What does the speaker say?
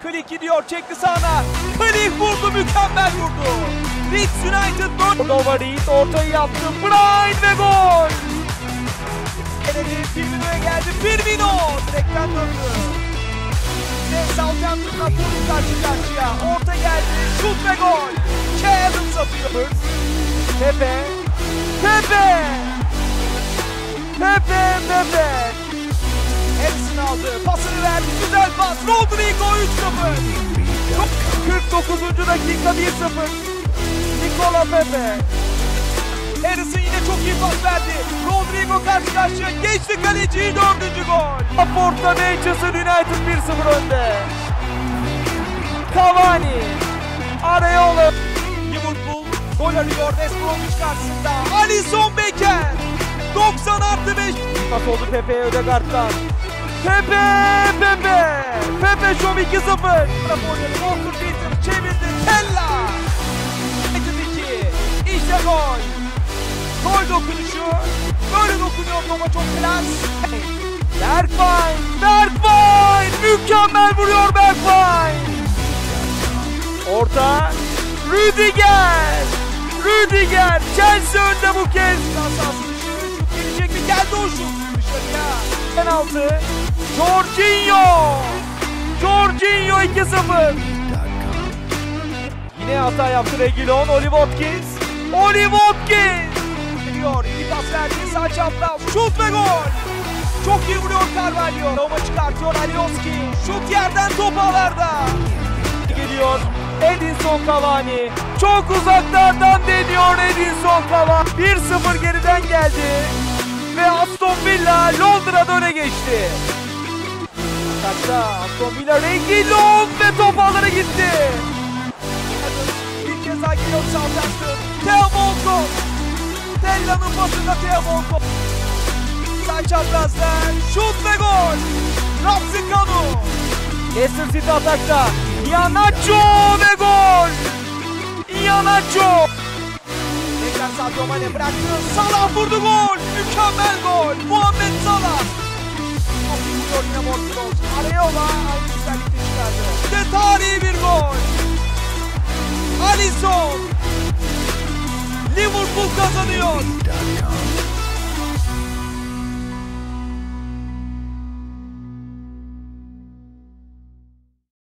Klik gidiyor, çekti sağına. Klik vurdu, mükemmel vurdu. Leeds United 4. Novarit ortayı yaptı. Brian ve gol. Firmino'ya geldi. Firmino direkten döndü. Ve Southampton'la Fulham karşı karşıya. Orta geldi. Şut ve gol. Kevin sapıyor. Pepe. Harrison aldı. Pasını verdi. Güzel pas. Rodrigo 3-0. 49. dakika 1-0. Nicola Pepe. Harrison yine çok iyi pas verdi. Rodrigo karşı karşıya geçti kaleciyi, 4. gol. Laporta Manchester United 1-0 önde. Cavani. Areola. Liverpool gol arıyor West Bromwich karşısında. Alisson Becker. 90+5. Pas oldu Pepe'ye Ödegaard'dan. Pepe Şov 2-0. Walker Peters çevirdi. Tella. 2. İşte gol. Gol dokunuşu. Böyle dokunuyor topa, çok klas. Bergwijn. Mükemmel vuruyor Bergwijn. Orta. Rüdiger. Chelsea önde bu kez. Sahası dışı. Şut gelecek mi? Geldi o şut. Dışarıya. Penaltı. Jorginho 2-0. Yine hata yaptı Reguilon. Oli Watkins. Geliyor. İyi pas verdi. Sağ çapraz. Şut ve gol. Çok iyi vuruyor Carvalho. Roma çıkartıyor Alioski. Şut yerden, top ağlarda. Geliyor. Edinson Cavani. Çok uzaklardan deniyor Edinson Cavani. 1-0 geriden geldi. Ve Aston Villa Londra'da öne geçti. Atakta Aston Villa, Reguilon ve top ağlara gitti. Bir kez daha geliyor Southampton. Theo Walcott. Tella'nın pasında Theo Walcott. Sağ çaprazdan şut ve gol. Ramsey Kanu. Leicester City atakta. Iheanacho ve gol. Tekrar Sadio Mane bıraktı. Salah vurdu, gol. Mükemmel gol. Muhammed Salah. Vuruyor yine Mortinos. Areola aynı güzellikte çıkardı. Ve tarihi bir gol. Alisson. Liverpool kazanıyor.